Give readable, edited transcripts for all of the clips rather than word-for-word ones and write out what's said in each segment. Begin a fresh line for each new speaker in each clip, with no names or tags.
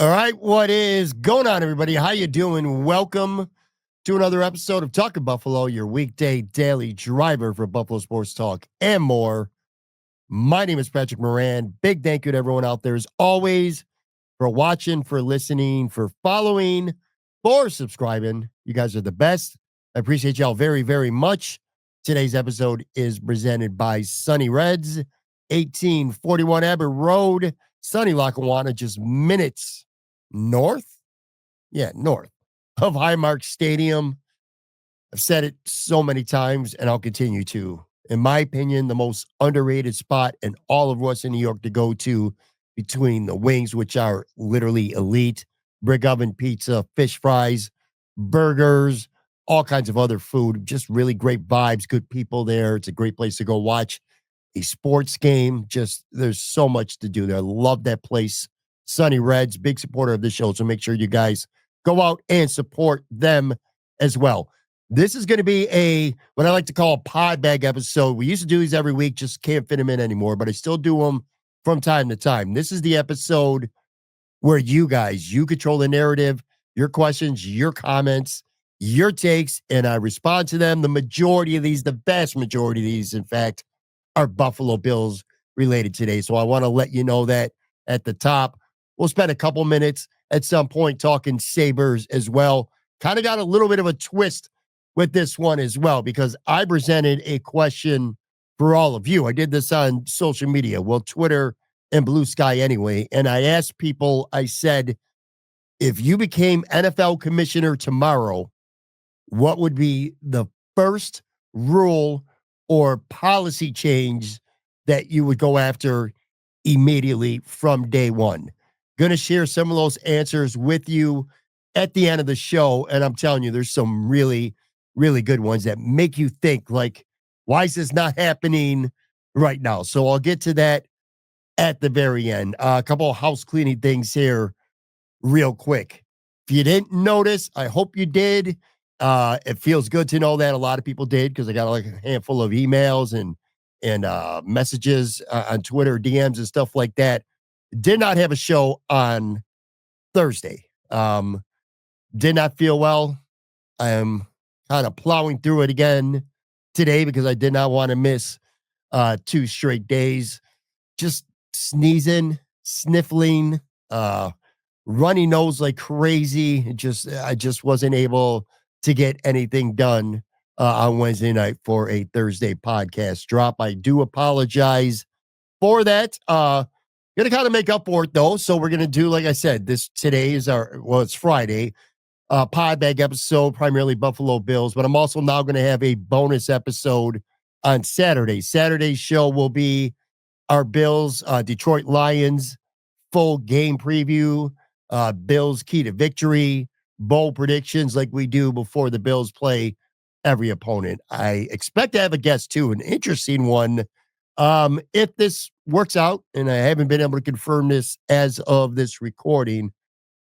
All right, what is going on, everybody? How you doing? Welcome to another episode of Talking Buffalo, your weekday daily driver for Buffalo Sports Talk and more. My name is Patrick Moran. Big thank you to everyone out there, as always, for watching, for listening, for following, for subscribing. You guys are the best. I appreciate y'all very, very much. Today's episode is presented by Sunny Reds, 1841 Abbott Road, Sunny Lackawanna, just minutes north north of Highmark Stadium. I've said it so many times, and I'll continue to. In my opinion, the most underrated spot in all of Western New York to go to, between the wings, which are literally elite, brick oven pizza, fish fries, burgers, all kinds of other food, just really great vibes, good people there. It's a great place to go watch a sports game. Just there's so much to do there. I love that place. Sunny Reds, big supporter of the show. So make sure you guys go out and support them as well. This is going to be what I like to call a Podbag episode. We used to do these every week, just can't fit them in anymore, but I still do them from time to time. This is the episode where you control the narrative, your questions, your comments, your takes, and I respond to them. The vast majority of these, in fact, are Buffalo Bills related today. So I want to let you know that at the top. We'll spend a couple minutes at some point talking Sabres as well. Kind of got a little bit of a twist with this one as well, because I presented a question for all of you. I did this on social media, well, Twitter and Blue Sky anyway. And I asked people, I said, if you became NFL commissioner tomorrow, what would be the first rule or policy change that you would go after immediately from day one? Going to share some of those answers with you at the end of the show. And I'm telling you, there's some really, really good ones that make you think, like, why is this not happening right now? So I'll get to that at the very end. A couple of house cleaning things here real quick. If you didn't notice, I hope you did. It feels good to know that a lot of people did, because I got like a handful of emails and messages on Twitter, DMs and stuff like that. Did not have a show on Thursday. Did not feel well. I am kind of plowing through it again today because I did not want to miss 2 straight days. Just sneezing, sniffling, runny nose like crazy. I just wasn't able to get anything done on Wednesday night for a Thursday podcast drop. I do apologize for that. Gonna kind of make up for it though. So we're gonna do, like I said, today is it's Friday, Podbag episode, primarily Buffalo Bills, but I'm also now gonna have a bonus episode on Saturday. Saturday's show will be our Bills, Detroit Lions full game preview, Bills key to victory, bowl predictions like we do before the Bills play every opponent. I expect to have a guest too, an interesting one. If this works out, and I haven't been able to confirm this as of this recording,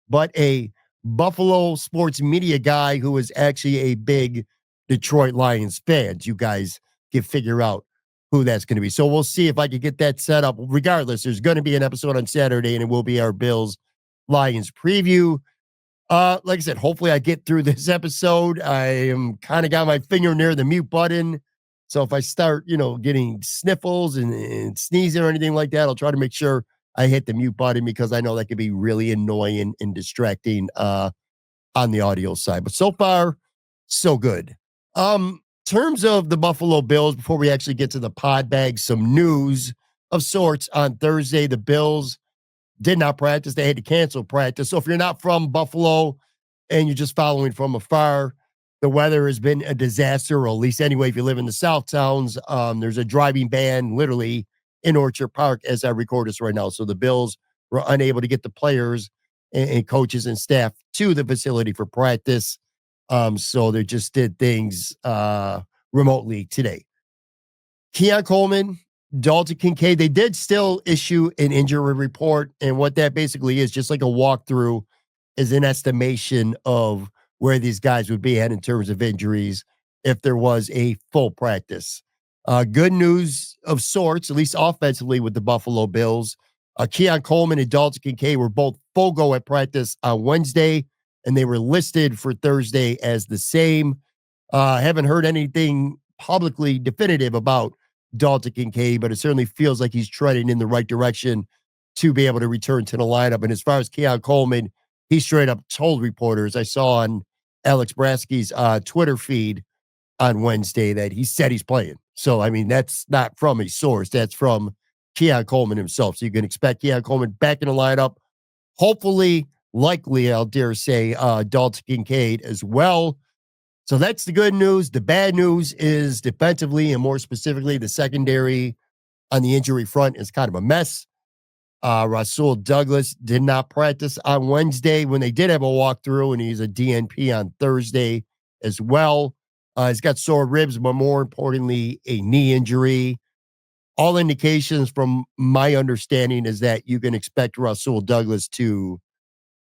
but a Buffalo sports media guy who is actually a big Detroit Lions fan. You guys can figure out who that's going to be. So we'll see if I can get that set up. Regardless, there's going to be an episode on Saturday, and it will be our Bills Lions preview. Like I said, hopefully I get through this episode. I am kind of got my finger near the mute button. So if I start, getting sniffles and sneezing or anything like that, I'll try to make sure I hit the mute button, because I know that could be really annoying and distracting on the audio side. But so far, so good. Terms of the Buffalo Bills, before we actually get to the pod bag, some news of sorts on Thursday. The Bills did not practice. They had to cancel practice. So if you're not from Buffalo and you're just following from afar, the weather has been a disaster, or at least anyway, if you live in the South Towns, there's a driving ban literally in Orchard Park as I record this right now. So the Bills were unable to get the players and coaches and staff to the facility for practice. So they just did things remotely today. Keon Coleman, Dalton Kincaid, they did still issue an injury report. And what that basically is, just like a walkthrough, is an estimation of where these guys would be at in terms of injuries if there was a full practice. Good news of sorts, at least offensively with the Buffalo Bills. Keon Coleman and Dalton Kincaid were both full go at practice on Wednesday, and they were listed for Thursday as the same. Haven't heard anything publicly definitive about Dalton Kincaid, but it certainly feels like he's treading in the right direction to be able to return to the lineup. And as far as Keon Coleman, he straight up told reporters, I saw on Alex Brasky's Twitter feed on Wednesday, that he said he's playing. So, I mean, that's not from a source. That's from Keon Coleman himself. So you can expect Keon Coleman back in the lineup. Hopefully, likely, I'll dare say, Dalton Kincaid as well. So that's the good news. The bad news is defensively, and more specifically, the secondary on the injury front is kind of a mess. Rasul Douglas did not practice on Wednesday when they did have a walkthrough, and he's a DNP on Thursday as well. He's got sore ribs, but more importantly, a knee injury. All indications from my understanding is that you can expect Rasul Douglas to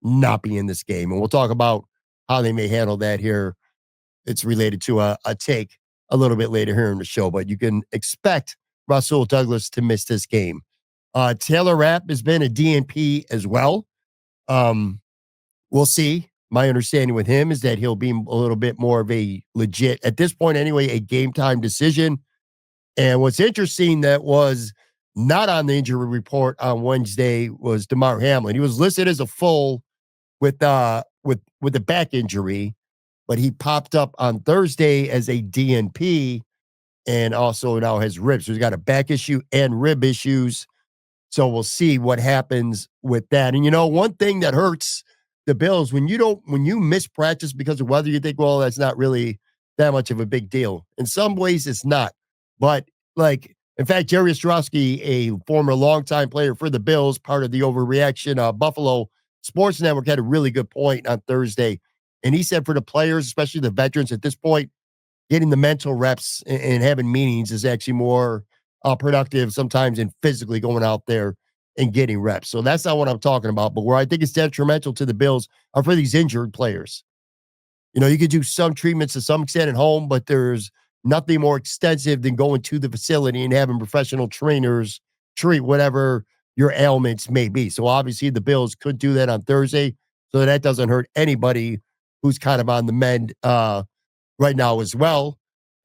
not be in this game. And we'll talk about how they may handle that here. It's related to a take a little bit later here in the show, but you can expect Rasul Douglas to miss this game. Taylor Rapp has been a DNP as well. We'll see. My understanding with him is that he'll be a little bit more of a legit, at this point anyway, a game time decision. And what's interesting that was not on the injury report on Wednesday was DeMar Hamlin. He was listed as a full with a back injury, but he popped up on Thursday as a DNP and also now has ribs. So he's got a back issue and rib issues. So we'll see what happens with that. And one thing that hurts the Bills, when you miss practice because of weather, you think, well, that's not really that much of a big deal. In some ways, it's not. But in fact, Jerry Ostrowski, a former longtime player for the Bills, part of the overreaction, Buffalo Sports Network, had a really good point on Thursday. And he said for the players, especially the veterans at this point, getting the mental reps and having meetings is actually more productive sometimes than physically going out there and getting reps. So that's not what I'm talking about. But where I think it's detrimental to the Bills are for these injured players. You could do some treatments to some extent at home, but there's nothing more extensive than going to the facility and having professional trainers treat whatever your ailments may be. So obviously the Bills could do that on Thursday. So that doesn't hurt anybody who's kind of on the mend right now as well.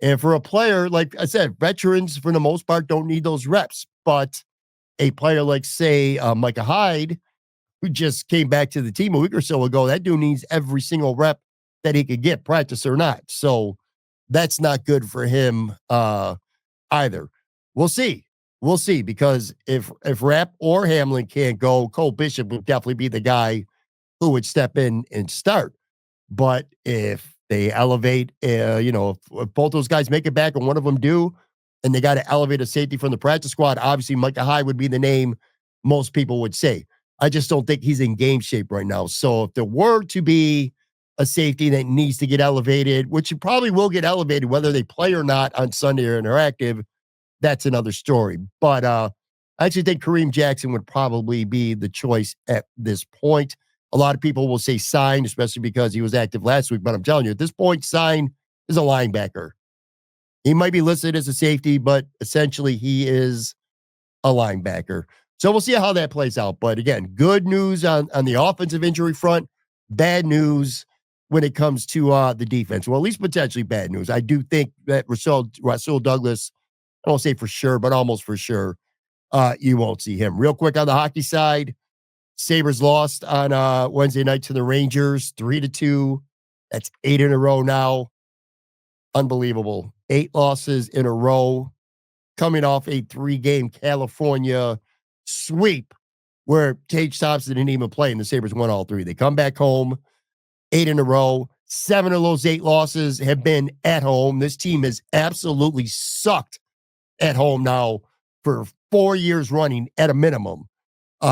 And for a player, like I said, veterans for the most part don't need those reps. But a player like, say, Micah Hyde, who just came back to the team a week or so ago, that dude needs every single rep that he could get, practice or not. So that's not good for him either. We'll see. We'll see, because if Rapp or Hamlin can't go, Cole Bishop would definitely be the guy who would step in and start. But if they elevate, if both those guys make it back and one of them do, and they got to elevate a safety from the practice squad, obviously Micah Hyde would be the name most people would say. I just don't think he's in game shape right now. So if there were to be a safety that needs to get elevated, which it probably will get elevated whether they play or not on Sunday or interactive, that's another story. But I actually think Kareem Jackson would probably be the choice at this point. A lot of people will say Sign, especially because he was active last week. But I'm telling you, at this point, Sign is a linebacker. He might be listed as a safety, but essentially he is a linebacker. So we'll see how that plays out. But again, good news on the offensive injury front, bad news when it comes to the defense. Well, at least potentially bad news. I do think that Rasul Douglas, I won't say for sure, but almost for sure, you won't see him. Real quick on the hockey side, Sabres lost on Wednesday night to the Rangers, 3-2. That's 8 in a row now. Unbelievable. 8 losses in a row, coming off a 3-game California sweep where Tage Thompson didn't even play and the Sabres won all 3. They come back home, 8 in a row. 7 of those 8 losses have been at home. This team has absolutely sucked at home now for 4 years running at a minimum.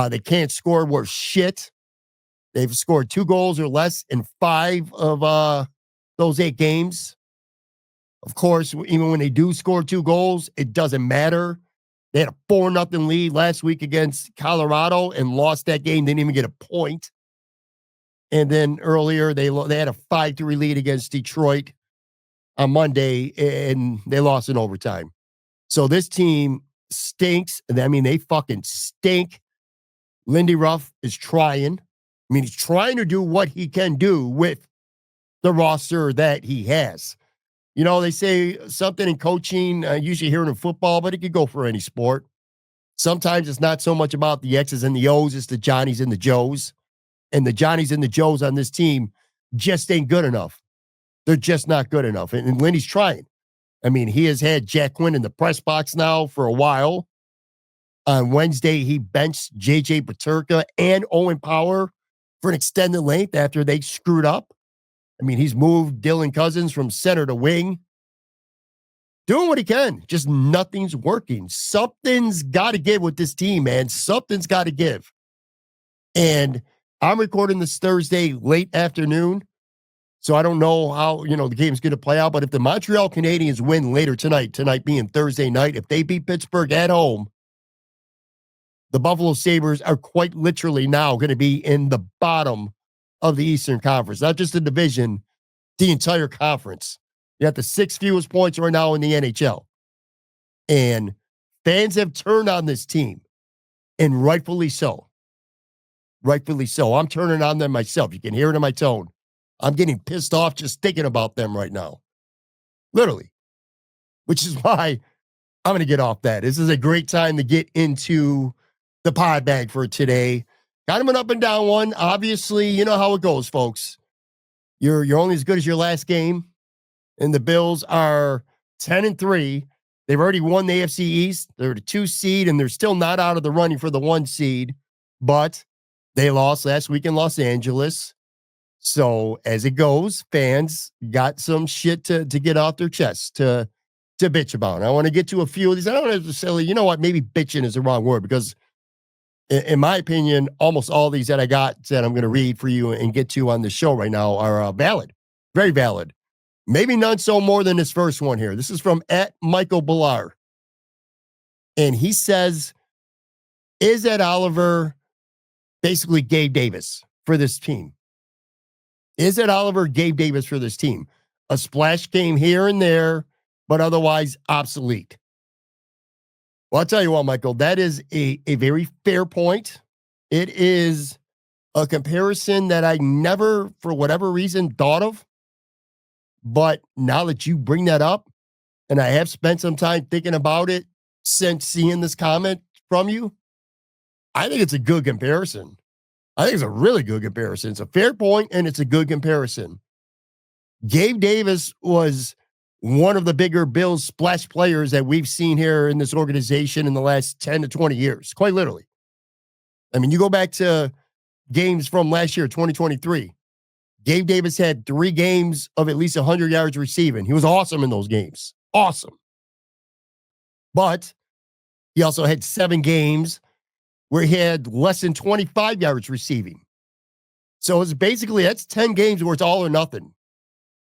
They can't score worth shit. They've scored 2 goals or less in 5 of those 8 games. Of course, even when they do score 2 goals, it doesn't matter. They had a 4-0 lead last week against Colorado and lost that game. Didn't even get a point. And then earlier, they had a 5-3 lead against Detroit on Monday, and they lost in overtime. So this team stinks. I mean, they fucking stink. Lindy Ruff is trying. I mean, he's trying to do what he can do with the roster that he has. You know, they say something in coaching, usually here in football, but it could go for any sport. Sometimes it's not so much about the X's and the O's, it's the Johnnies and the Joes. And the Johnnies and the Joes on this team just ain't good enough. They're just not good enough. And Lindy's trying. I mean, he has had Jack Quinn in the press box now for a while. On Wednesday, he benched J.J. Paterka and Owen Power for an extended length after they screwed up. I mean, he's moved Dylan Cousins from center to wing. Doing what he can. Just nothing's working. Something's got to give with this team, man. Something's got to give. And I'm recording this Thursday late afternoon, so I don't know how, the game's going to play out. But if the Montreal Canadiens win later tonight being Thursday night, if they beat Pittsburgh at home, the Buffalo Sabres are quite literally now going to be in the bottom of the Eastern Conference. Not just the division, the entire conference. You have the 6th fewest points right now in the NHL. And fans have turned on this team, and rightfully so. Rightfully so. I'm turning on them myself. You can hear it in my tone. I'm getting pissed off just thinking about them right now. Literally. Which is why I'm going to get off that. This is a great time to get into the pod bag for today. Got him an up and down one. Obviously, you know how it goes, folks. You're only as good as your last game. And the Bills are 10-3. They've already won the AFC East. They're the 2 seed, and they're still not out of the running for the 1 seed. But they lost last week in Los Angeles. So as it goes, fans got some shit to get off their chest to bitch about. I want to get to a few of these. I don't necessarily, you know what, maybe bitching is the wrong word, because in my opinion, almost all these that I got that I'm going to read for you and get to on the show right now are valid. Very valid. Maybe none so more than this first one here. This is from @Michael Billar. And he says, is Ed Oliver basically Gabe Davis for this team? Is Ed Oliver Gabe Davis for this team? A splash game here and there, but otherwise obsolete. Well, I'll tell you what, Michael, that is a very fair point. It is a comparison that I never, for whatever reason, thought of. But now that you bring that up, and I have spent some time thinking about it since seeing this comment from you, I think it's a good comparison. I think it's a really good comparison. It's a fair point, and it's a good comparison. Gabe Davis was one of the bigger Bills splash players that we've seen here in this organization in the last 10 to 20 years, quite literally. I mean, you go back to games from last year, 2023. Gabe Davis had 3 games of at least 100 yards receiving. He was awesome in those games. Awesome. But he also had 7 games where he had less than 25 yards receiving. So it's basically, that's 10 games where it's all or nothing.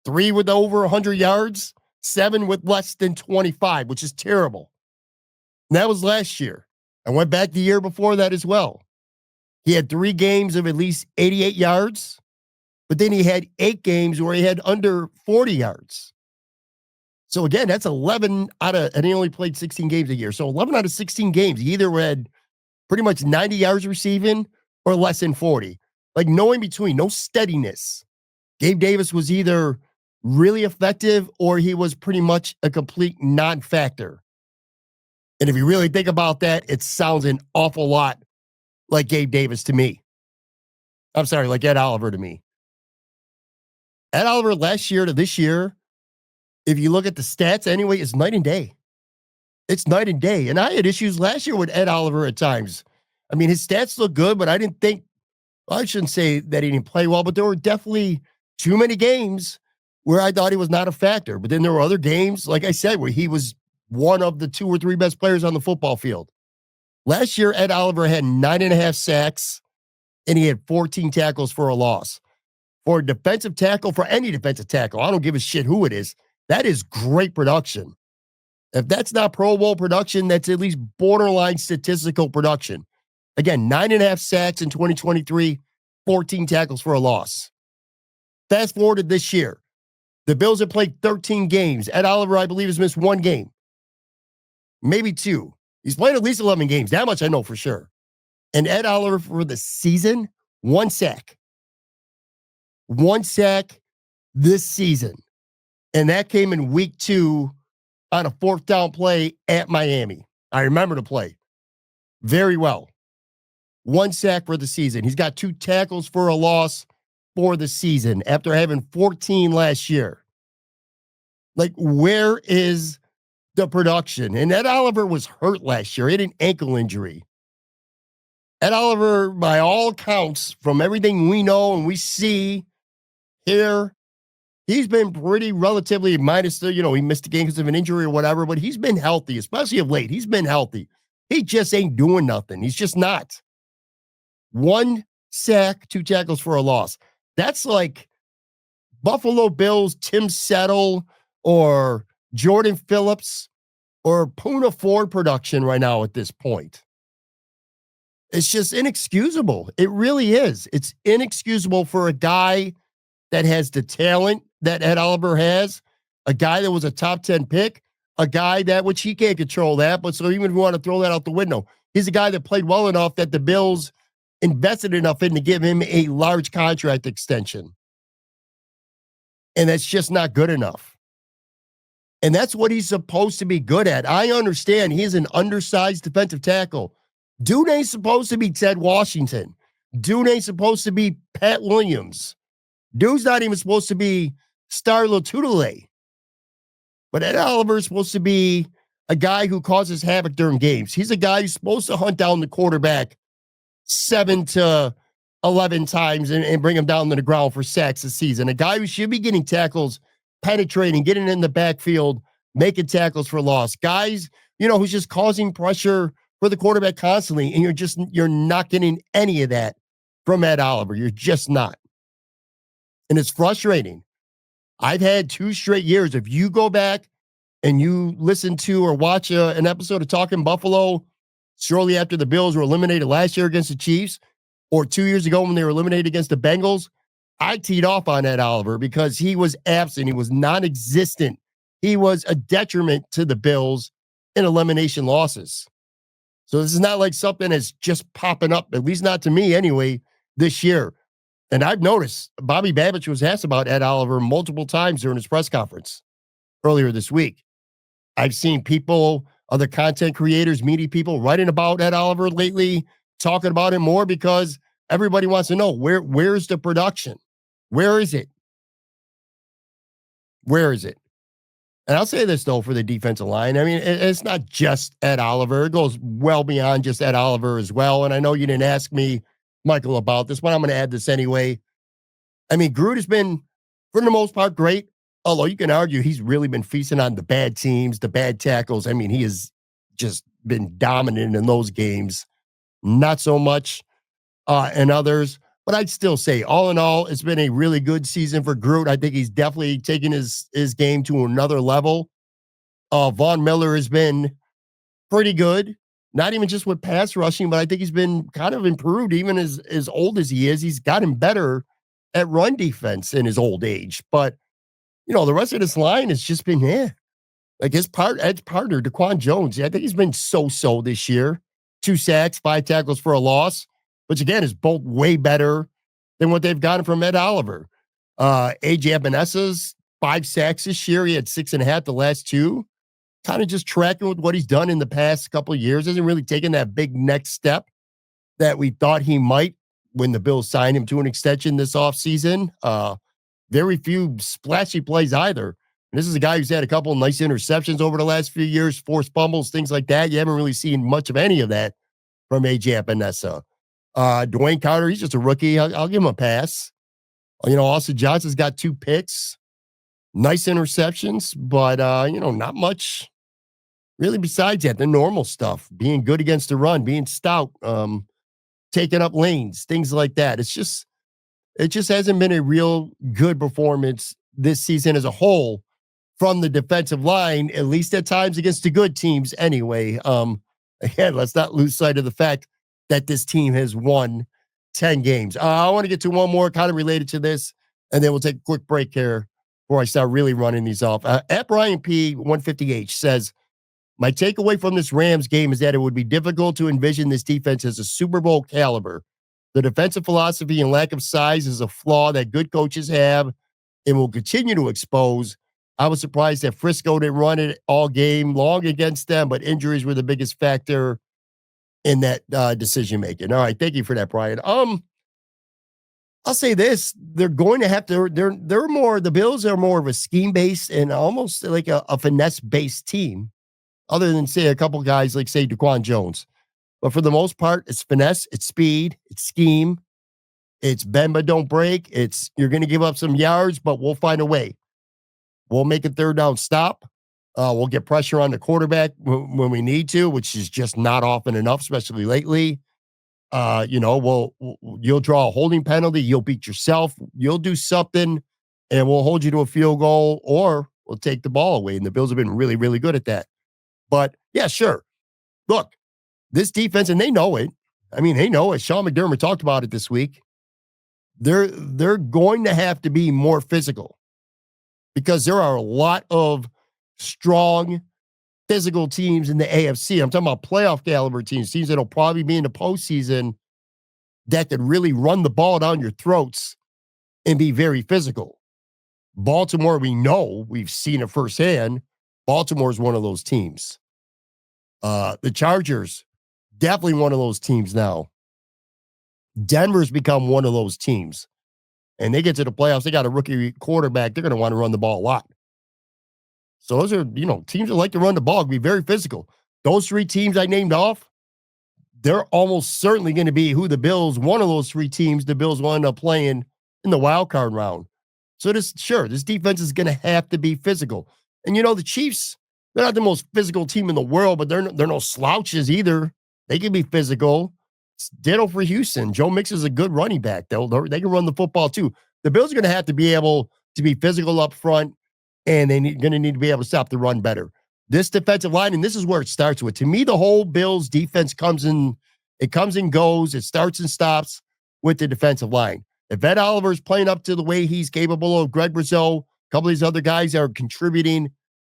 3 with over 100 yards, 7 with less than 25, which is terrible. And that was last year. I went back the year before that as well. He had 3 games of at least 88 yards, but then he had 8 games where he had under 40 yards. So again, that's 11 out of, and he only played 16 games a year. So 11 out of 16 games, he either had pretty much 90 yards receiving or less than 40. Like no in between, no steadiness. Gabe Davis was either really effective or he was pretty much a complete non-factor. And if you really think about that, it sounds an awful lot like Gabe Davis to me. I'm sorry, like Ed Oliver to me. Ed Oliver last year to this year, if you look at the stats anyway, it's night and day. It's night and day. And I had issues last year with Ed Oliver at times. I mean, his stats look good, but I didn't think, well, I shouldn't say that he didn't play well, but there were definitely too many games where I thought he was not a factor. But then there were other games, like I said, where he was one of the 2 or 3 best players on the football field. Last year, Ed Oliver had 9.5 sacks, and he had 14 tackles for a loss. For a defensive tackle, for any defensive tackle, I don't give a shit who it is, that is great production. If that's not Pro Bowl production, that's at least borderline statistical production. Again, 9.5 sacks in 2023, 14 tackles for a loss. Fast forward to this year. The Bills have played 13 games. Ed Oliver, I believe, has missed 1 game. Maybe 2. He's played at least 11 games. That much I know for sure. And Ed Oliver for the season, one sack. One sack this season. And that came in week 2 on a 4th down play at Miami. I remember the play very well. One sack for the season. He's got 2 tackles for a loss for the season after having 14 last year. Like, where is the production? And Ed Oliver was hurt last year. He had an ankle injury. Ed Oliver, by all accounts, from everything we know and we see here, he's been pretty relatively minus the, he missed the game because of an injury or whatever, but he's been healthy, especially of late. He's been healthy. He just ain't doing nothing. He's just not. 1 sack, 2 tackles for a loss. That's like Buffalo Bills, Tim Settle, or Jordan Phillips, or Puna Ford production right now at this point. It's just inexcusable. It really is. It's inexcusable for a guy that has the talent that Ed Oliver has, a guy that was a top 10 pick, a guy that, which he can't control that, but so even if you want to throw that out the window, he's a guy that played well enough that the Bills invested enough in to give him a large contract extension. And that's just not good enough. And that's what he's supposed to be good at. I understand he's an undersized defensive tackle. Dude ain't supposed to be Ted Washington. Dude ain't supposed to be Pat Williams. Dude's not even supposed to be Star Lotulele. But Ed Oliver is supposed to be a guy who causes havoc during games. He's a guy who's supposed to hunt down the quarterback 7 to 11 times and bring him down to the ground for sacks this season. A guy who should be getting tackles, penetrating, getting in the backfield, making tackles for loss. Guys, who's just causing pressure for the quarterback constantly, and you're not getting any of that from Ed Oliver. You're just not. And it's frustrating. I've had 2 straight years. If you go back and you listen to or watch an episode of Talking Buffalo shortly after the Bills were eliminated last year against the Chiefs, or 2 years ago when they were eliminated against the Bengals, I teed off on Ed Oliver because he was absent. He was non-existent. He was a detriment to the Bills in elimination losses. So this is not like something that's just popping up, at least not to me anyway, this year. And I've noticed Bobby Babich was asked about Ed Oliver multiple times during his press conference earlier this week. I've seen people, other content creators, media people writing about Ed Oliver lately, talking about him more because everybody wants to know where's the production? Where is it? Where is it? And I'll say this, though, for the defensive line. I mean, it's not just Ed Oliver. It goes well beyond just Ed Oliver as well. And I know you didn't ask me, Michael, about this, but I'm going to add this anyway. I mean, Groot has been, for the most part, great. Although you can argue he's really been feasting on the bad teams, the bad tackles. I mean, he has just been dominant in those games. Not so much in others. But I'd still say, all in all, it's been a really good season for Groot. I think he's definitely taken his game to another level. Von Miller has been pretty good. Not even just with pass rushing, but I think he's been kind of improved even as old as he is. He's gotten better at run defense in his old age. But, the rest of this line has just been, like Ed's partner, Daquan Jones, I think he's been so-so this year. 2 sacks, 5 tackles for a loss, which again is both way better than what they've gotten from Ed Oliver. A.J. Epenesa's 5 sacks this year. He had 6.5 the last 2. Kind of just tracking with what he's done in the past couple of years. Hasn't really taken that big next step that we thought he might when the Bills signed him to an extension this offseason. Very few splashy plays either. And this is a guy who's had a couple of nice interceptions over the last few years, forced fumbles, things like that. You haven't really seen much of any of that from A.J. Epinesa. Dwayne Carter, he's just a rookie. I'll give him a pass. Austin Johnson's got 2 picks. Nice interceptions, but, not much really besides that. The normal stuff, being good against the run, being stout, taking up lanes, things like that. It just hasn't been a real good performance this season as a whole from the defensive line, at least at times against the good teams anyway. Again, let's not lose sight of the fact that this team has won 10 games. I want to get to one more kind of related to this, and then we'll take a quick break here before I start really running these off. At Brian P. 150H says, My takeaway from this Rams game is that it would be difficult to envision this defense as a Super Bowl caliber. The defensive philosophy and lack of size is a flaw that good coaches have and will continue to expose. I was surprised that Frisco didn't run it all game long against them, but injuries were the biggest factor in that decision making. All right, thank you for that, Brian. I'll say this: they're going to have to. They're more. The Bills are more of a scheme based and almost like a finesse based team, other than say a couple guys like say Daquan Jones. But for the most part, it's finesse, it's speed, it's scheme, it's bend but don't break. It's you're going to give up some yards, but we'll find a way. We'll make a third down stop. We'll get pressure on the quarterback when we need to, which is just not often enough, especially lately. You'll draw a holding penalty. You'll beat yourself. You'll do something, and we'll hold you to a field goal, or we'll take the ball away. And the Bills have been really, really good at that. But yeah, sure. Look, this defense, and they know it. I mean, they know it. Sean McDermott talked about it this week. They're going to have to be more physical because there are a lot of strong physical teams in the AFC. I'm talking about playoff caliber teams that'll probably be in the postseason that could really run the ball down your throats and be very physical. Baltimore, we know, we've seen it firsthand. Baltimore is one of those teams. The Chargers, definitely one of those teams now. Denver's become one of those teams. And they get to the playoffs, they got a rookie quarterback. They're going to want to run the ball a lot. So those are, teams that like to run the ball, be very physical. Those three teams I named off, they're almost certainly going to be who the Bills, one of those three teams, the Bills will end up playing in the wild card round. So this defense is going to have to be physical. And the Chiefs, they're not the most physical team in the world, but they're no slouches either. They can be physical. Ditto for Houston. Joe Mixon is a good running back. They can run the football too. The Bills are going to have to be able to be physical up front, and they're going to need to be able to stop the run better. This defensive line, and this is where it starts with. To me, the whole Bills defense comes and goes. It starts and stops with the defensive line. If Ed Oliver's playing up to the way he's capable of, Greg Brazeau, a couple of these other guys are contributing.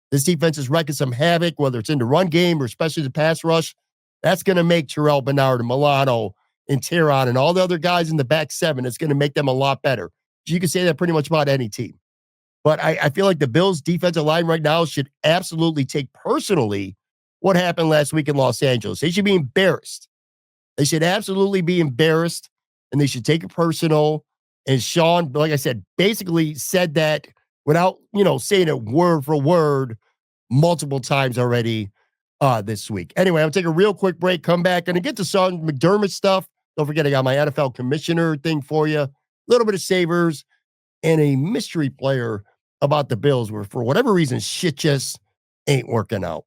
This defense is wrecking some havoc, whether it's in the run game or especially the pass rush. That's going to make Terrell Bernard and Milano and Tyron and all the other guys in the back seven. It's going to make them a lot better. You can say that pretty much about any team. But I feel like the Bills' defensive line right now should absolutely take personally what happened last week in Los Angeles. They should be embarrassed. They should absolutely be embarrassed, and they should take it personal. And Sean, like I said, basically said that without, saying it word for word multiple times already this week. Anyway, I'll take a real quick break, come back, and get to Sean McDermott stuff. Don't forget, I got my NFL commissioner thing for you, a little bit of savers, and a mystery player about the Bills where, for whatever reason, shit just ain't working out.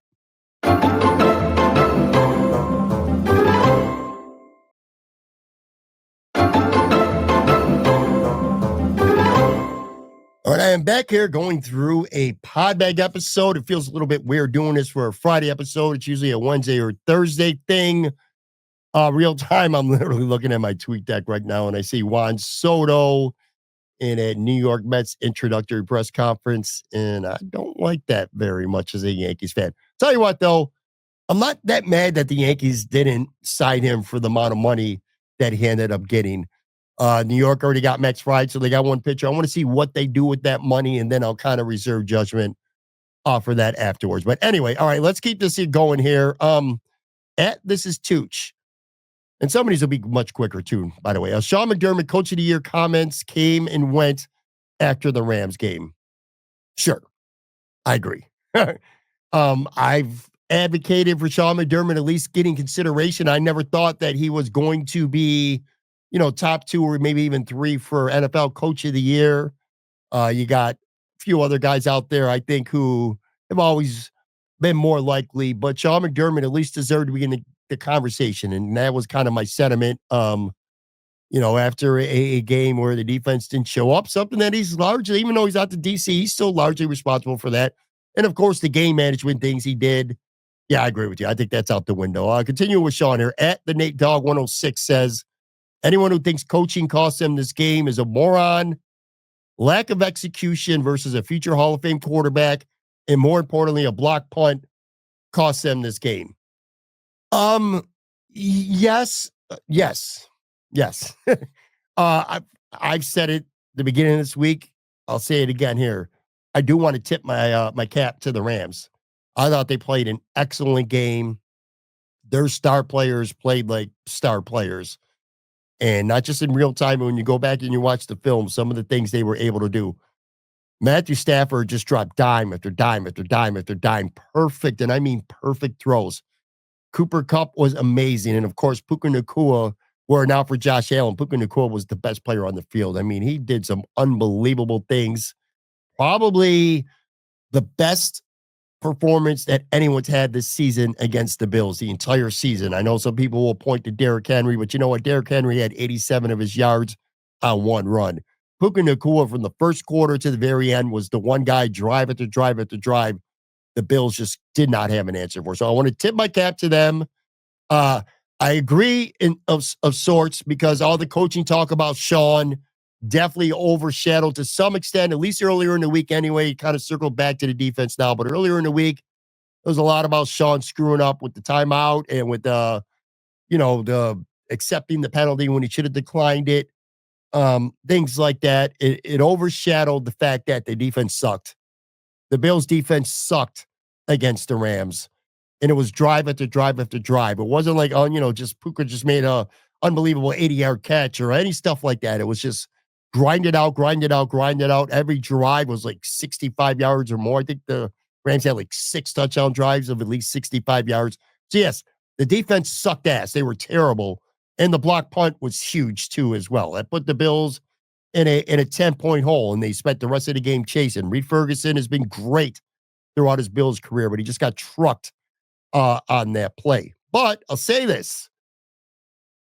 All right, I am back here going through a Podbag episode. It feels a little bit weird doing this for a Friday episode. It's usually a Wednesday or Thursday thing. Real time, I'm literally looking at my tweet deck right now, and I see Juan Soto in a New York Mets introductory press conference, and I don't like that very much as a Yankees fan. Tell you what, though, I'm not that mad that the Yankees didn't sign him for the amount of money that he ended up getting. New York already got Max Fried, so they got one pitcher. I want to see what they do with that money, and then I'll kind of reserve judgment for that afterwards. But anyway, all right, let's keep this going here. This is Tooch. And some of these will be much quicker, too, by the way. Sean McDermott, Coach of the Year comments came and went after the Rams game. Sure, I agree. I've advocated for Sean McDermott at least getting consideration. I never thought that he was going to be, top 2 or maybe even 3 for NFL Coach of the Year. You got a few other guys out there, I think, who have always been more likely, but Sean McDermott at least deserved to be in the conversation. And that was kind of my sentiment. After a game where the defense didn't show up, something that he's largely, even though he's out to DC, he's still largely responsible for that. And of course, the game management things he did. Yeah, I agree with you. I think that's out the window. I'll continue with Sean here. At the Nate Dogg 106 says, anyone who thinks coaching cost them this game is a moron. Lack of execution versus a future Hall of Fame quarterback, and more importantly, a block punt cost them this game? Yes, yes, yes. I've said it the beginning of this week. I'll say it again here. I do want to tip my cap to the Rams. I thought they played an excellent game. Their star players played like star players, and not just in real time. When you go back and you watch the film, some of the things they were able to do. Matthew Stafford just dropped dime after dime after dime after dime. Perfect, and I mean perfect throws. Cooper Kupp was amazing. And of course, Puka Nacua, were now for Josh Allen. Puka Nacua was the best player on the field. I mean, he did some unbelievable things. Probably the best performance that anyone's had this season against the Bills, the entire season. I know some people will point to Derrick Henry, but you know what? Derrick Henry had 87 of his yards on one run. Puka Nacua from the first quarter to the very end was the one guy drive after drive after drive the Bills just did not have an answer for. So I want to tip my cap to them. I agree of sorts because all the coaching talk about Sean definitely overshadowed to some extent, at least earlier in the week anyway. He kind of circled back to the defense now, but earlier in the week, there was a lot about Sean screwing up with the timeout and with the accepting the penalty when he should have declined it. Things like that. It overshadowed the fact that the defense sucked. The Bills defense sucked against the Rams, and it was drive after drive after drive. It wasn't like, just Puka just made a unbelievable 80-yard catch or any stuff like that. It was just grind it out, grind it out, grind it out. Every drive was like 65 yards or more. I think the Rams had like 6 touchdown drives of at least 65 yards. So yes, the defense sucked ass. They were terrible. And the block punt was huge too as well. That put the Bills in a 10-point hole, and they spent the rest of the game chasing. Reed Ferguson has been great throughout his Bills career, but he just got trucked on that play. But I'll say this.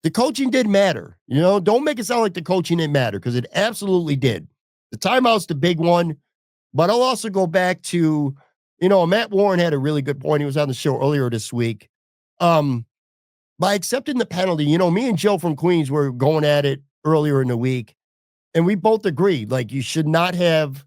The coaching did matter. Don't make it sound like the coaching didn't matter, because it absolutely did. The timeout's the big one, but I'll also go back to, Matt Warren had a really good point. He was on the show earlier this week. By accepting the penalty, me and Joe from Queens were going at it earlier in the week, and we both agreed, like, you should not have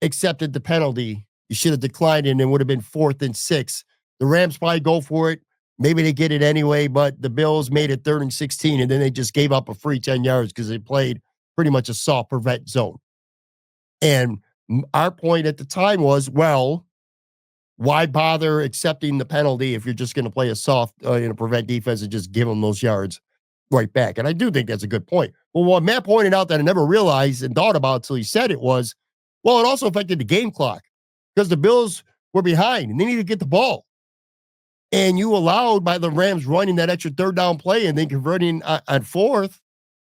accepted the penalty. You should have declined it, and it would have been 4th and 6. The Rams probably go for it. Maybe they get it anyway, but the Bills made it 3rd and 16, and then they just gave up a free 10 yards because they played pretty much a soft prevent zone. And our point at the time was, well, why bother accepting the penalty if you're just going to play a soft prevent defense and just give them those yards right back? And I do think that's a good point. Well, what Matt pointed out that I never realized and thought about until he said it was, well, it also affected the game clock because the Bills were behind and they needed to get the ball. And you allowed, by the Rams running that extra 3rd down play and then converting on 4th,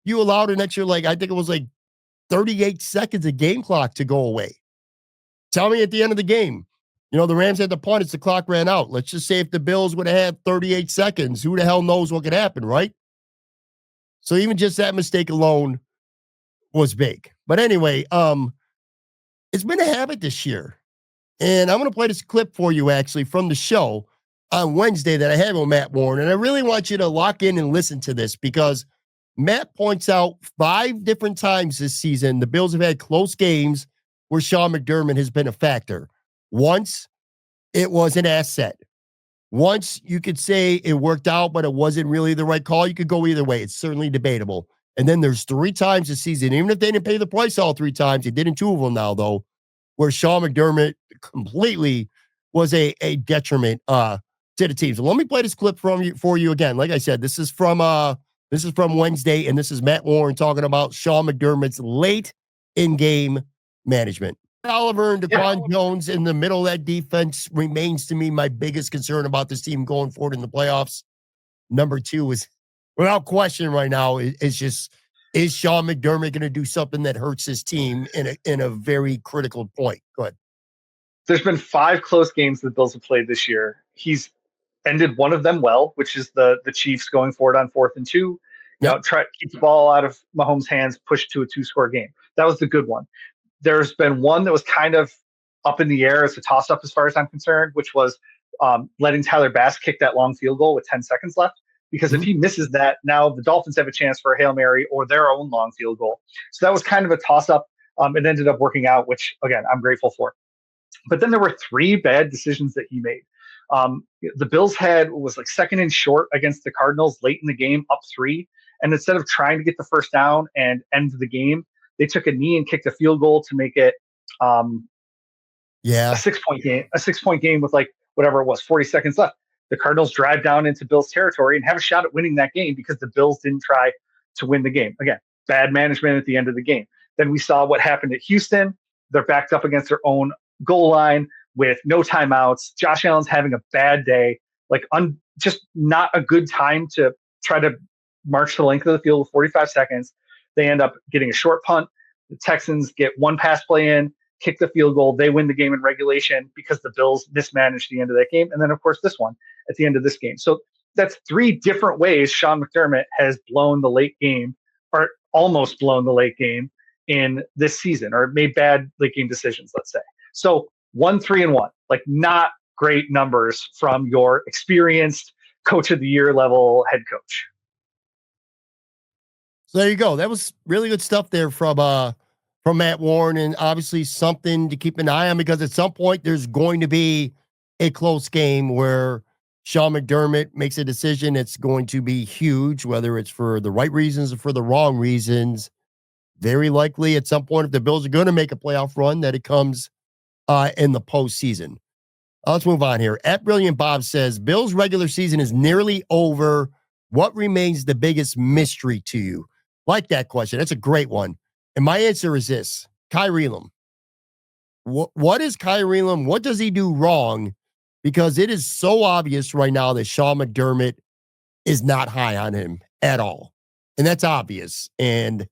you allowed an extra, I think it was 38 seconds of game clock to go away. Tell me at the end of the game, the Rams had the punt as the clock ran out. Let's just say if the Bills would have had 38 seconds, who the hell knows what could happen, right? So even just that mistake alone was big. But anyway, it's been a habit this year. And I'm going to play this clip for you, actually, from the show on Wednesday that I had with Matt Warren. And I really want you to lock in and listen to this because Matt points out 5 different times this season the Bills have had close games where Sean McDermott has been a factor. Once, it was an asset. Once, you could say it worked out, but it wasn't really the right call. You could go either way. It's certainly debatable. And then there's 3 times this season, even if they didn't pay the price all 3 times, they did in 2 of them now, though, where Sean McDermott completely was a detriment to the team. So let me play this clip for you again. Like I said, this is from Wednesday, and this is Matt Warren talking about Sean McDermott's late in-game management. Oliver and Daquan Jones in the middle of that defense remains to me my biggest concern about this team going forward in the playoffs. Number 2 is, without question right now, is Sean McDermott going to do something that hurts his team in a very critical point? Go ahead.
There's been 5 close games the Bills have played this year. He's ended one of them well, which is the Chiefs going forward on 4th and 2. Try to keep the ball out of Mahomes' hands, push to a 2-score game. That was the good one. There's been one that was kind of up in the air as a toss-up as far as I'm concerned, which was letting Tyler Bass kick that long field goal with 10 seconds left. Because if he misses that, now the Dolphins have a chance for a Hail Mary or their own long field goal. So that was kind of a toss-up. It ended up working out, which, again, I'm grateful for. But then there were 3 bad decisions that he made. The Bills was like second and short against the Cardinals late in the game, up 3. And instead of trying to get the first down and end the game, they took a knee and kicked a field goal to make it a 6-point game. A 6-point game with like whatever it was, 40 seconds left. The Cardinals drive down into Bills territory and have a shot at winning that game because the Bills didn't try to win the game. Again, bad management at the end of the game. Then we saw what happened at Houston. They're backed up against their own goal line with no timeouts. Josh Allen's having a bad day, like just not a good time to try to march the length of the field with 45 seconds. They end up getting a short punt. The Texans get one pass play in, kick the field goal. They win the game in regulation because the Bills mismanaged the end of that game. And then, of course, this one at the end of this game. So that's 3 different ways Sean McDermott has blown the late game, or almost blown the late game in this season, or made bad late game decisions, let's say. So 1-3-1, like not great numbers from your experienced coach of the year level head coach.
So there you go. That was really good stuff there from Matt Warren, and obviously something to keep an eye on, because at some point there's going to be a close game where Sean McDermott makes a decision that's going to be huge, whether it's for the right reasons or for the wrong reasons. Very likely at some point, if the Bills are going to make a playoff run, that it comes in the postseason. Let's move on here. At Brilliant Bob says, Bills regular season is nearly over. What remains the biggest mystery to you? Like that question. That's a great one. And my answer is this: Kyrie Elam. What is Kyrie Elam? What does he do wrong? Because it is so obvious right now that Sean McDermott is not high on him at all. And that's obvious. And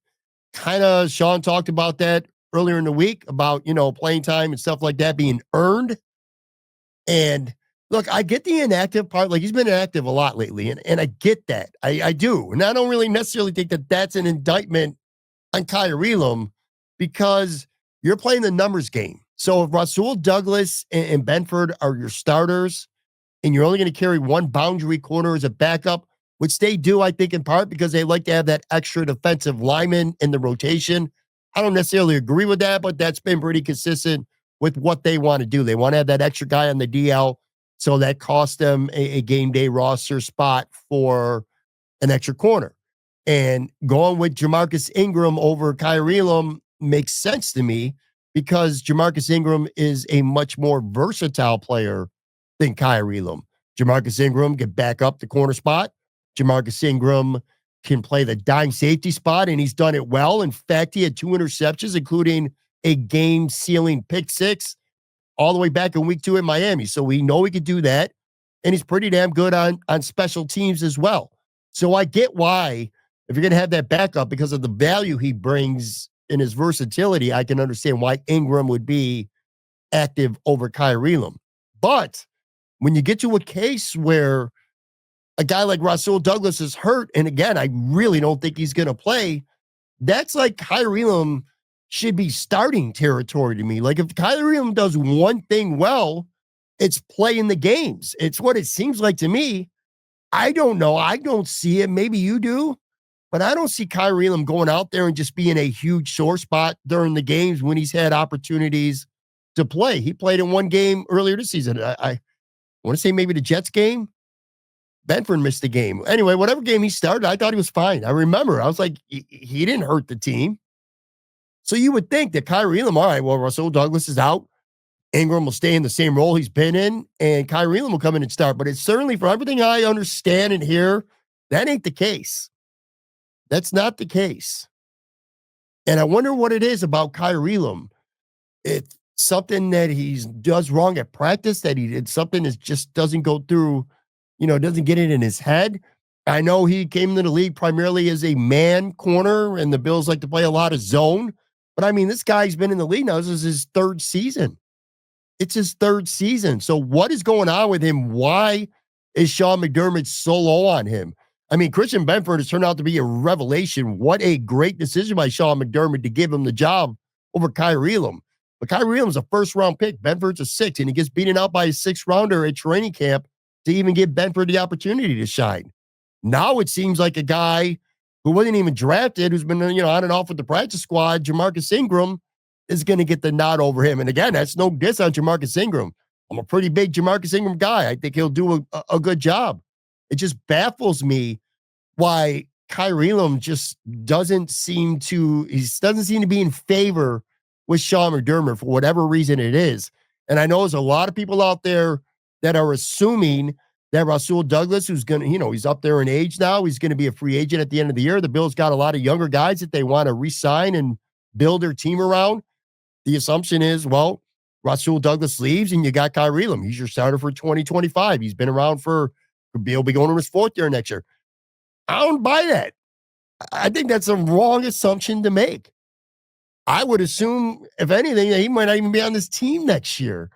kind of Sean talked about that earlier in the week about, playing time and stuff like that being earned. And look, I get the inactive part. Like, he's been inactive a lot lately, and I get that. I do. And I don't really necessarily think that that's an indictment on Kyrie Elam, because you're playing the numbers game. So if Rasul Douglas and Benford are your starters, and you're only going to carry one boundary corner as a backup, which they do, I think, in part because they like to have that extra defensive lineman in the rotation. I don't necessarily agree with that, but that's been pretty consistent with what they want to do. They want to have that extra guy on the DL, so that costs them a game day roster spot for an extra corner. And going with Jamarcus Ingram over Kyrie Elam makes sense to me, because Jamarcus Ingram is a much more versatile player than Kyrie Elam. Jamarcus Ingram can back up the corner spot. Jamarcus Ingram can play the dime safety spot, and he's done it well. In fact, he had 2 interceptions, including a game-sealing pick 6 all the way back in week 2 in Miami. So we know he could do that, and he's pretty damn good on special teams as well. So I get why, if you're going to have that backup because of the value he brings in his versatility, I can understand why Ingram would be active over Kyrie Elam. But when you get to a case where a guy like Rasul Douglas is hurt, and again, I really don't think he's going to play, that's like Kyrie Elam should be starting territory to me. Like, if Kyrie Elam does one thing well, it's playing the games. It's what it seems like to me. I don't know. I don't see it. Maybe you do, but I don't see Kyrie Elam going out there and just being a huge sore spot during the games when he's had opportunities to play. He played in one game earlier this season. I want to say maybe the Jets game. Benford missed the game. Anyway, whatever game he started, I thought he was fine. I remember. I was like, he didn't hurt the team. So you would think that Kyrie Elam, all right, well, Rasul Douglas is out. Ingram will stay in the same role he's been in, and Kyrie Elam will come in and start. But it's certainly, from everything I understand and hear, that ain't the case. That's not the case. And I wonder what it is about Kyrie Elam. It's something that he does wrong at practice, that he did something that just doesn't go through, doesn't get it in his head. I know he came into the league primarily as a man corner, and the Bills like to play a lot of zone. But I mean, this guy's been in the league now. This is his 3rd season. It's his 3rd season. So what is going on with him? Why is Sean McDermott so low on him? I mean, Christian Benford has turned out to be a revelation. What a great decision by Sean McDermott to give him the job over Kyrie Elam. But Kyrie Elam's a 1st-round pick. Benford's a 6th, and he gets beaten out by a 6th-rounder at training camp to even give Benford the opportunity to shine. Now it seems like a guy who wasn't even drafted, who's been on and off with the practice squad, Jamarcus Ingram, is going to get the nod over him. And again, that's no diss on Jamarcus Ingram. I'm a pretty big Jamarcus Ingram guy. I think he'll do a good job. It just baffles me why Kyrie Elam just doesn't seem to be in favor with Sean McDermott for whatever reason it is. And I know there's a lot of people out there that are assuming that Rasul Douglas, who's going to, he's up there in age now, he's going to be a free agent at the end of the year. The Bills got a lot of younger guys that they want to re-sign and build their team around. The assumption is, well, Rasul Douglas leaves and you got Kyrie Elam. He's your starter for 2025. He's been around he'll be going to his fourth year next year. I don't buy that. I think that's a wrong assumption to make. I would assume, if anything, that he might not even be on this team next year.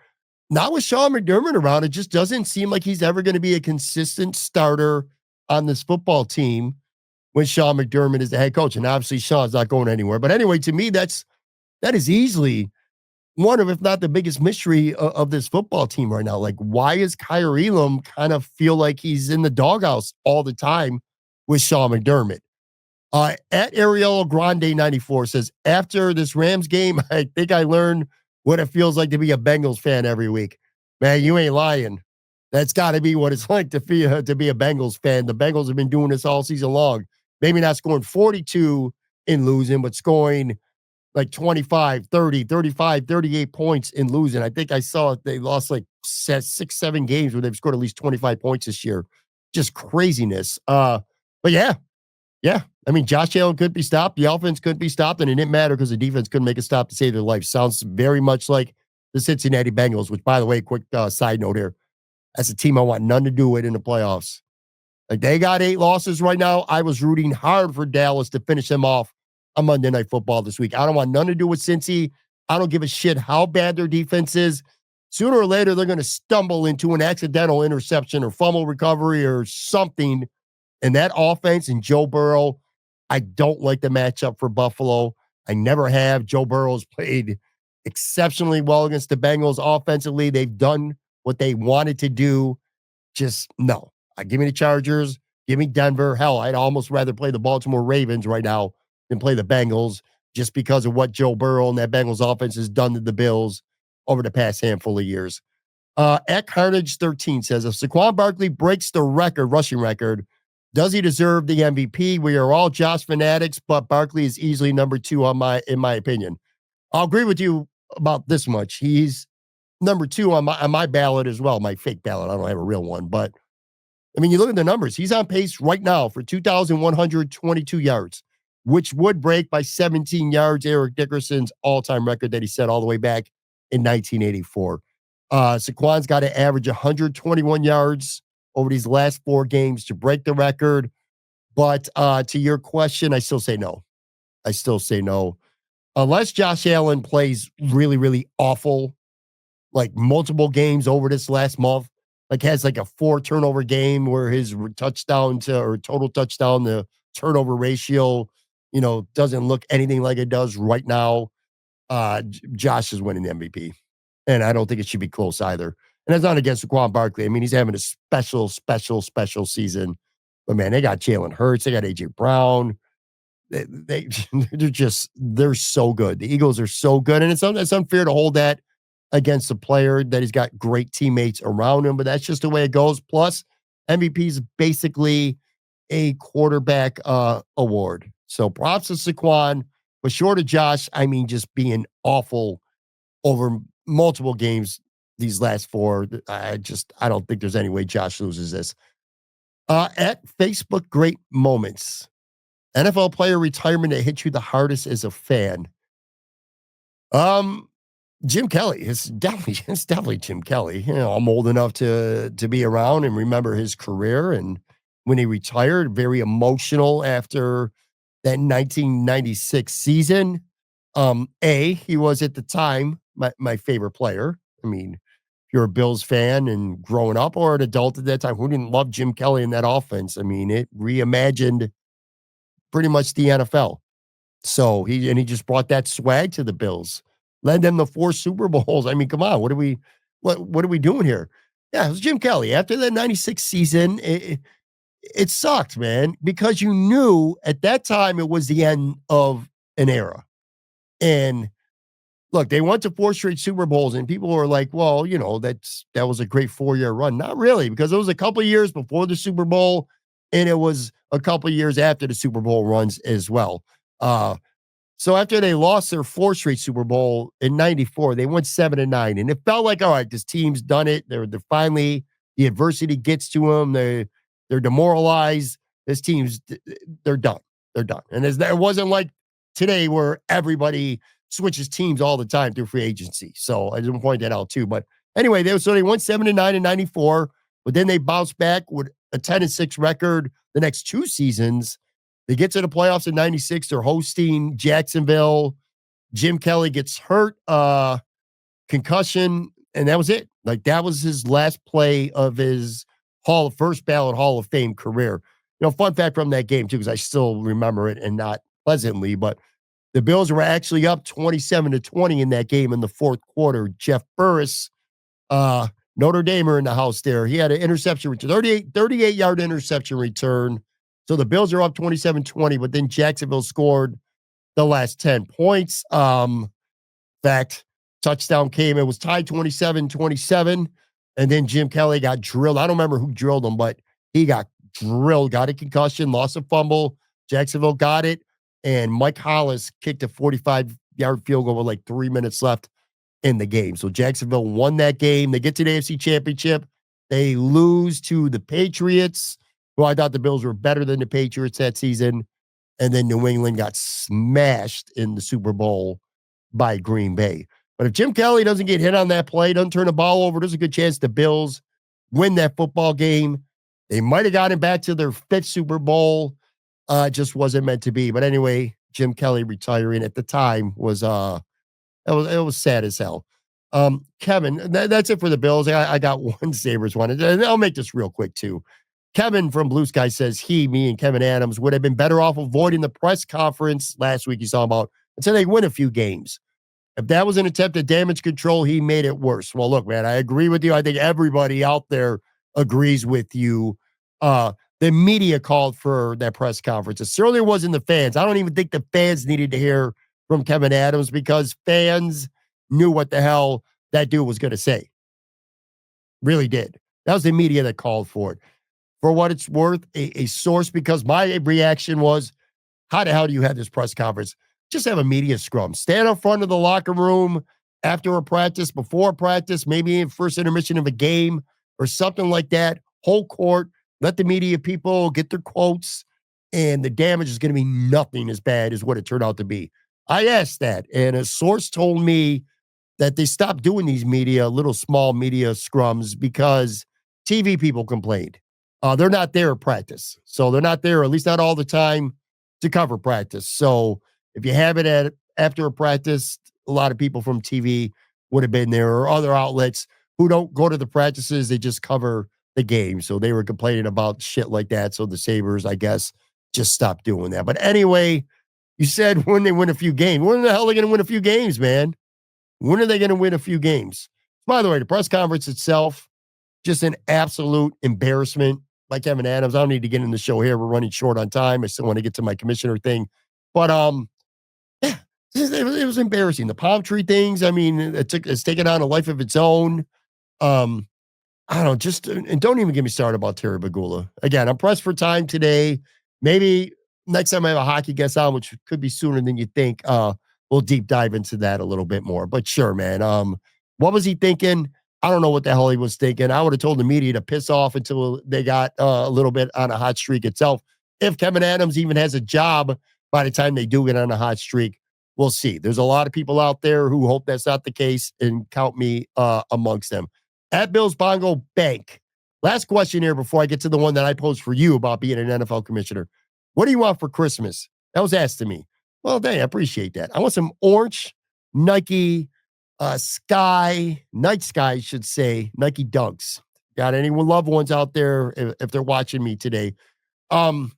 Not with Sean McDermott around, it just doesn't seem like he's ever going to be a consistent starter on this football team when Sean McDermott is the head coach. And obviously, Sean's not going anywhere. But anyway, to me, that is easily one of, if not the biggest mystery of this football team right now. Like, why is Kyrie Elam kind of feel like he's in the doghouse all the time with Sean McDermott? At Ariel Grande 94 says, after this Rams game, I think I learned what it feels like to be a Bengals fan every week. Man, you ain't lying. That's got to be what it's like to be a Bengals fan. The Bengals have been doing this all season long. Maybe not scoring 42 in losing, but scoring like 25, 30, 35, 38 points in losing. I think I saw they lost like 6-7 games where they've scored at least 25 points this year. Just craziness. But yeah. I mean, Josh Allen could be stopped. The offense could be stopped, and it didn't matter because the defense couldn't make a stop to save their life. Sounds very much like the Cincinnati Bengals, which, by the way, quick side note here. That's a team I want nothing to do with in the playoffs. Like, they got 8 losses right now. I was rooting hard for Dallas to finish them off on Monday Night Football this week. I don't want nothing to do with Cincy. I don't give a shit how bad their defense is. Sooner or later, they're going to stumble into an accidental interception or fumble recovery or something. And that offense and Joe Burrow, I don't like the matchup for Buffalo. I never have. Joe Burrow's played exceptionally well against the Bengals offensively. They've done what they wanted to do. Just no. Give me the Chargers. Give me Denver. Hell, I'd almost rather play the Baltimore Ravens right now than play the Bengals just because of what Joe Burrow and that Bengals offense has done to the Bills over the past handful of years. At Carnage 13 says, if Saquon Barkley breaks the rushing record, does he deserve the MVP? We are all Josh fanatics, but Barkley is easily number 2 in my opinion. I'll agree with you about this much. He's number 2 on my ballot as well, my fake ballot. I don't have a real one, but I mean, you look at the numbers. He's on pace right now for 2,122 yards, which would break by 17 yards Eric Dickerson's all-time record that he set all the way back in 1984. Saquon's got to average 121 yards over these last 4 games to break the record. But to your question, I still say no. Unless Josh Allen plays really, really awful, like multiple games over this last month, like has like a 4 turnover game where his total touchdown to turnover ratio, doesn't look anything like it does right now. Josh is winning the MVP. And I don't think it should be close either. And that's not against Saquon Barkley. I mean, he's having a special season. But man, they got Jalen Hurts. They got AJ Brown. They're so good. The Eagles are so good. And it's unfair to hold that against a player that he's got great teammates around him, but that's just the way it goes. Plus, MVP is basically a quarterback award. So props to Saquon, but short of Josh, I mean, just being awful over multiple games these last 4. I don't think there's any way Josh loses this. At Facebook Great Moments, NFL player retirement that hit you the hardest as a fan. Jim Kelly. It's definitely Jim Kelly. I'm old enough to be around and remember his career. And when he retired, very emotional after that 1996 season. He was at the time my favorite player. I mean, if you're a Bills fan and growing up or an adult at that time, who didn't love Jim Kelly in that offense? I mean, it reimagined pretty much the NFL. So he just brought that swag to the Bills, led them to 4 Super Bowls. I mean, come on, what are we doing here? Yeah, it was Jim Kelly. After that 96 season, it sucked, man, because you knew at that time it was the end of an era. And look, they went to 4 straight Super Bowls, and people were like, well, that was a great 4-year run. Not really, because it was a couple of years before the Super Bowl, and it was a couple of years after the Super Bowl runs as well. So after they lost their 4th straight Super Bowl in 94, they went 7-9. And it felt like, all right, this team's done it. They're finally, the adversity gets to them. They're demoralized. This team's, they're done. They're done. And it wasn't like today where everybody switches teams all the time through free agency. So I didn't point that out too. But anyway, they went 7-9 in 94, but then they bounced back with a 10-6 record the next 2 seasons. They get to the playoffs in 96. They're hosting Jacksonville. Jim Kelly gets hurt, concussion, and that was it. Like, that was his last play of his first ballot Hall of Fame career. Fun fact from that game, too, because I still remember it, and not pleasantly, but the Bills were actually up 27-20 in that game in the 4th quarter. Jeff Burris, Notre Damer in the house there. He had an interception return, 38-yard interception return. So the Bills are up 27-20, but then Jacksonville scored the last 10 points. Fact, touchdown came. It was tied 27-27, and then Jim Kelly got drilled. I don't remember who drilled him, but he got drilled, got a concussion, lost a fumble. Jacksonville got it, and Mike Hollis kicked a 45-yard field goal with like 3 minutes left in the game. So Jacksonville won that game. They get to the AFC Championship. They lose to the Patriots, who I thought the Bills were better than the Patriots that season. And then New England got smashed in the Super Bowl by Green Bay. But if Jim Kelly doesn't get hit on that play, doesn't turn the ball over, there's a good chance the Bills win that football game. They might have gotten back to their 5th Super Bowl. It just wasn't meant to be. But anyway, Jim Kelly retiring at the time was it was sad as hell. Kevin, that's it for the Bills. I got one Sabres one, and I'll make this real quick too. Kevin from Blue Sky says me and Kevin Adams would have been better off avoiding the press conference last week he's talking about until they win a few games. If that was an attempt at damage control, he made it worse. Well, look, man, I agree with you. I think everybody out there agrees with you. The media called for that press conference. It certainly wasn't the fans. I don't even think the fans needed to hear from Kevin Adams because fans knew what the hell that dude was going to say. Really did. That was the media that called for it. For what it's worth, a source, because my reaction was, how the hell do you have this press conference? Just have a media scrum. Stand up front of the locker room after a practice, before practice, maybe in first intermission of a game or something like that. Whole court, let the media people get their quotes, and the damage is going to be nothing as bad as what it turned out to be. I asked that, and a source told me that they stopped doing these little small media scrums because TV people complained. They're not there at practice. So they're not there, at least not all the time, to cover practice. So if you have it after a practice, a lot of people from TV would have been there, or other outlets who don't go to the practices. They just cover the game. So they were complaining about shit like that. So the Sabres, I guess, just stopped doing that. But anyway, you said when they win a few games. When the hell are they going to win a few games, man? When are they going to win a few games? By the way, the press conference itself, just an absolute embarrassment. Like Kevin Adams, I don't need to get in the show here. We're running short on time. I still want to get to my commissioner thing. But yeah, it was embarrassing. The palm tree things, I mean, it's taken on a life of its own. I don't know, and don't even get me started about Terry Bagula. Again, I'm pressed for time today. Maybe next time I have a hockey guest on, which could be sooner than you think, we'll deep dive into that a little bit more. But sure, man. What was he thinking? I don't know what the hell he was thinking. I would have told the media to piss off until they got a little bit on a hot streak itself. If Kevin Adams even has a job by the time they do get on a hot streak, we'll see. There's a lot of people out there who hope that's not the case, and count me amongst them. At Bills Bongo Bank. Last question here before I get to the one that I posed for you about being an NFL commissioner. What do you want for Christmas? That was asked to me. Well, dang, I appreciate that. I want some orange Nike night sky, I should say, Nike Dunks. Got any loved ones out there if they're watching me today? I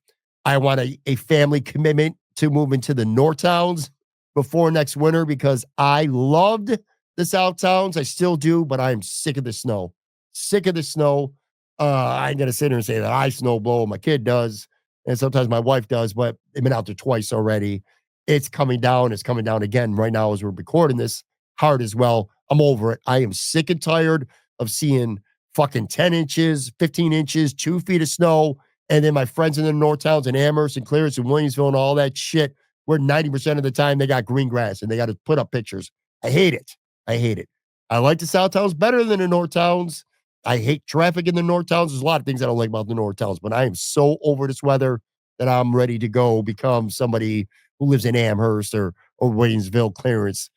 want a family commitment to move into the North Towns before next winter because I loved the South Towns. I still do, but I am sick of the snow. Sick of the snow. I ain't gonna sit here and say that I snow blow. My kid does, and sometimes my wife does, but they've been out there twice already. It's coming down. It's coming down again right now as we're recording this. hard as well. I'm over it. I am sick and tired of seeing fucking 10 inches, 15 inches, 2 feet of snow. And then my friends in the North Towns and Amherst and Clarence and Williamsville and all that shit, where 90% of the time they got green grass and they got to put up pictures. I hate it. I hate it. I like the South Towns better than the North Towns. I hate traffic in the North Towns. There's a lot of things I don't like about the North Towns, but I am so over this weather that I'm ready to go become somebody who lives in Amherst or Waynesville, Clarence,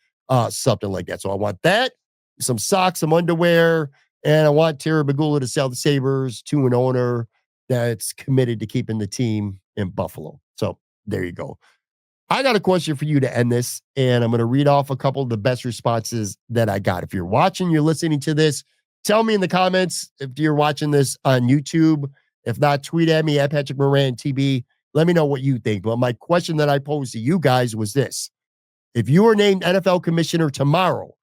something like that. So I want that, some socks, some underwear, and I want Terry Bagula to sell the Sabres to an owner that's committed to keeping the team in Buffalo. So there you go. I got a question for you to end this, and I'm going to read off a couple of the best responses that I got. If you're watching, you're listening to this, tell me in the comments if you're watching this on YouTube. If not, tweet at me at Patrick Moran TB. Let me know what you think. But my question that I posed to you guys was this. If you were named NFL commissioner tomorrow,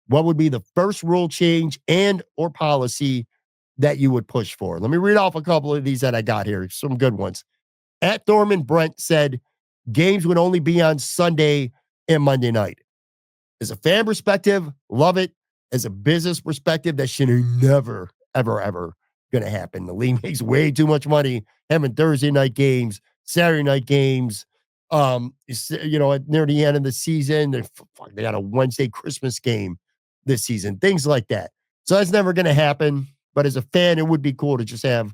what would be the first rule change and or policy that you would push for? Let me read off a couple of these that I got here. Some good ones. At Thorman Brent said, games would only be on Sunday and Monday night. As a fan perspective, love it. As a business perspective, that shit is never, ever going to happen. The league makes way too much money having Thursday night games, Saturday night games. Near the end of the season, they got a Wednesday Christmas game this season, things like that. So that's never going to happen. But as a fan, it would be cool to just have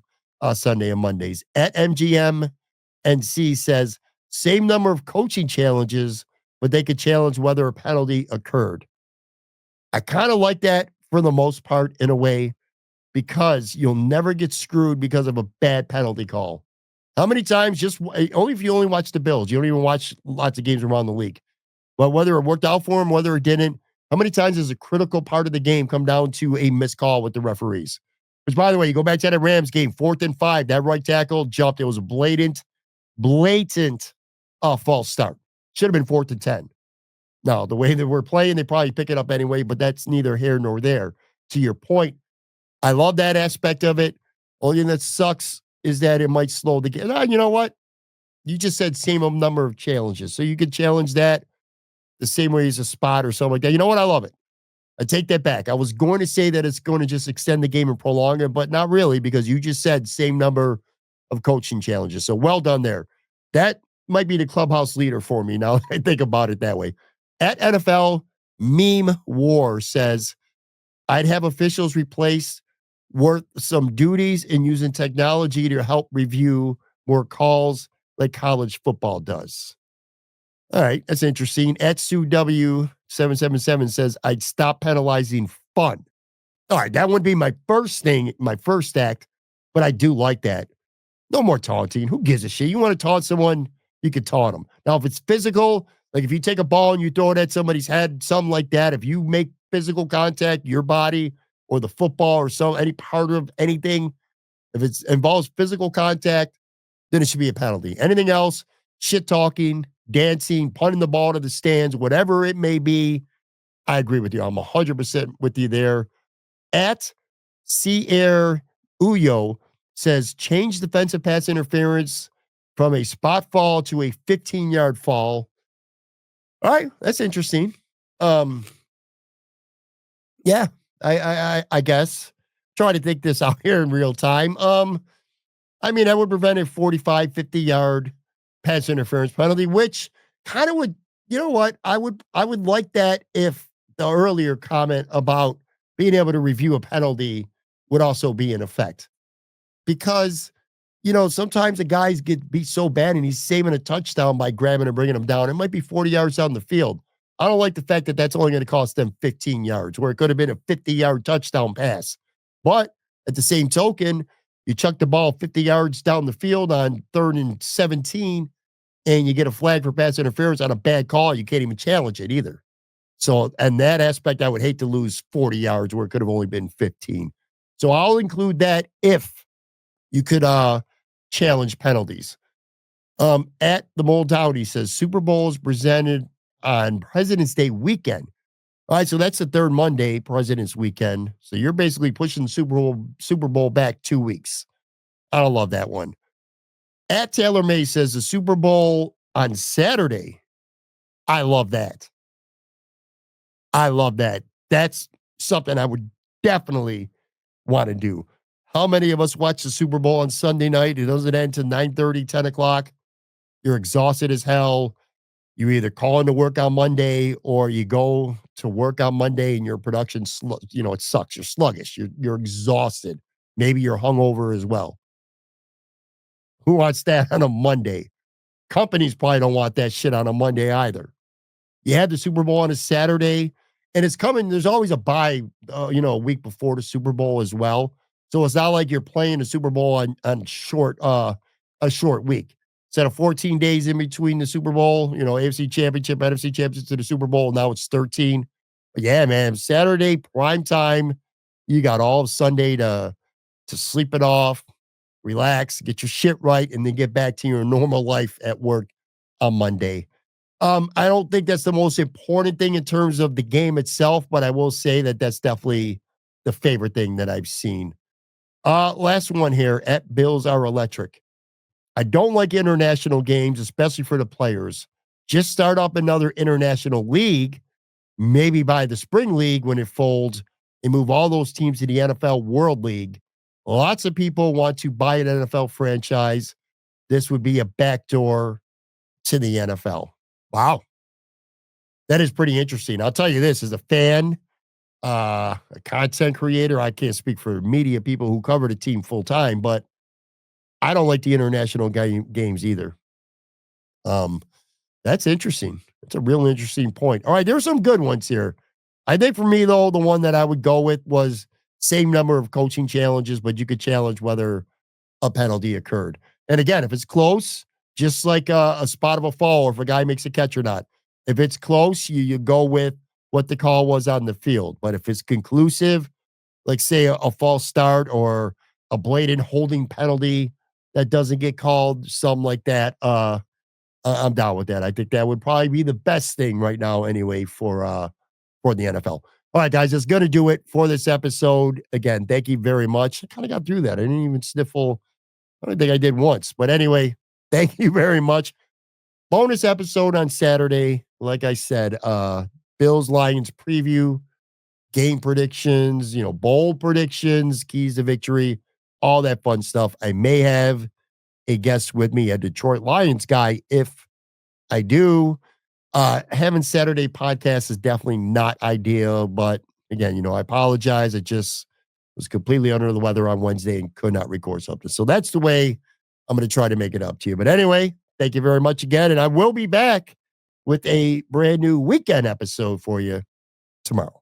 Sunday and Mondays. At MGM NC says, same number of coaching challenges, but they could challenge whether a penalty occurred. I kind of like that for the most part in a way, because you'll never get screwed because of a bad penalty call. How many times, only if you only watch the Bills, you don't even watch lots of games around the league. But whether it worked out for them, whether it didn't, how many times does a critical part of the game come down to a missed call with the referees? Which, by the way, you go back to that Rams game, 4th and 5, that right tackle jumped. It was a blatant false start. Should have been 4th and 10. Now, the way that we're playing, they probably pick it up anyway, but that's neither here nor there. To your point, I love that aspect of it. Only thing that sucks is that it might slow the game. You know what? You just said same number of challenges. So you could challenge that the same way as a spot or something like that. You know what? I love it. I take that back. I was going to say that it's going to just extend the game and prolong it, but not really, because you just said same number of coaching challenges. So well done there. That might be the clubhouse leader for me now that I think about it that way. At NFL Meme War says, I'd have officials replace worth some duties in using technology to help review more calls like college football does. All right, that's interesting. At Sue W777 says, I'd stop penalizing fun. All right, that would be my first thing, my first act, but I do like that. No more taunting. Who gives a shit? You want to taunt someone, you can taunt them. Now, if it's physical, like if you take a ball and you throw it at somebody's head, something like that, if you make physical contact, your body or the football or any part of anything, if it involves physical contact, then it should be a penalty. Anything else, shit talking, dancing, punting the ball to the stands, whatever it may be, I agree with you. I'm 100% with you there. At Air Uyo says, change defensive pass interference from a spot fall to a 15-yard fall. All right, that's interesting. Yeah, I guess. Trying to think this out here in real time. I mean, that would prevent a 45, 50-yard pass interference penalty, which kind of would, you know what? I would like that if the earlier comment about being able to review a penalty would also be in effect. Because, sometimes the guys get beat so bad and he's saving a touchdown by grabbing and bringing him down. It might be 40 yards down the field. I don't like the fact that that's only going to cost them 15 yards, where it could have been a 50-yard touchdown pass. But at the same token, you chuck the ball 50 yards down the field on 3rd and 17, and you get a flag for pass interference on a bad call. You can't even challenge it either. So, and that aspect, I would hate to lose 40 yards where it could have only been 15. So I'll include that if you could challenge penalties. At the Mold Dowdy says, Super Bowl is presented on President's Day weekend. All right, so that's the third Monday, President's Weekend. So you're basically pushing Super Bowl back 2 weeks. I don't love that one. At Taylor May says the Super Bowl on Saturday. I love that. I love that. That's something I would definitely want to do. How many of us watch the Super Bowl on Sunday night? It doesn't end till 9:30, 10 o'clock. You're exhausted as hell. You either call into work on Monday or you go to work on Monday and your production, it sucks. You're sluggish. You're exhausted. Maybe you're hungover as well. Who wants that on a Monday? Companies probably don't want that shit on a Monday either. You had the Super Bowl on a Saturday, and it's coming. There's always a bye, a week before the Super Bowl as well. So it's not like you're playing the Super Bowl on a short week. Instead of 14 days in between the Super Bowl, AFC Championship, NFC Championship to the Super Bowl. Now it's 13. But yeah, man, Saturday prime time. You got all of Sunday to sleep it off, relax, get your shit right, and then get back to your normal life at work on Monday. I don't think that's the most important thing in terms of the game itself, but I will say that that's definitely the favorite thing that I've seen. Last one here at Bills Are Electric. I don't like international games, especially for the players. Just start up another international league, maybe by the spring league when it folds, and move all those teams to the NFL World League. Lots of people want to buy an NFL franchise. This would be a backdoor to the NFL. Wow. That is pretty interesting. I'll tell you this, as a fan, a content creator, I can't speak for media people who cover the team full time, but I don't like the international games either. That's interesting. That's a real interesting point. All right, there's some good ones here. I think for me, though, the one that I would go with was same number of coaching challenges, but you could challenge whether a penalty occurred. And again, if it's close, just like a spot of a fall or if a guy makes a catch or not, if it's close, you go with what the call was on the field. But if it's conclusive, like say a false start or a blatant holding penalty that doesn't get called, something like that, I'm down with that. I think that would probably be the best thing right now anyway for the NFL. All right, guys, that's going to do it for this episode. Again, thank you very much. I kind of got through that. I didn't even sniffle. I don't think I did once. But anyway, thank you very much. Bonus episode on Saturday. Like I said, Bills Lions preview, game predictions, bold predictions, keys to victory, all that fun stuff. I may have a guest with me, a Detroit Lions guy. If I do, having Saturday podcast is definitely not ideal. But again, I apologize. I just was completely under the weather on Wednesday and could not record something. So that's the way I'm going to try to make it up to you. But anyway, thank you very much again. And I will be back with a brand new weekend episode for you tomorrow.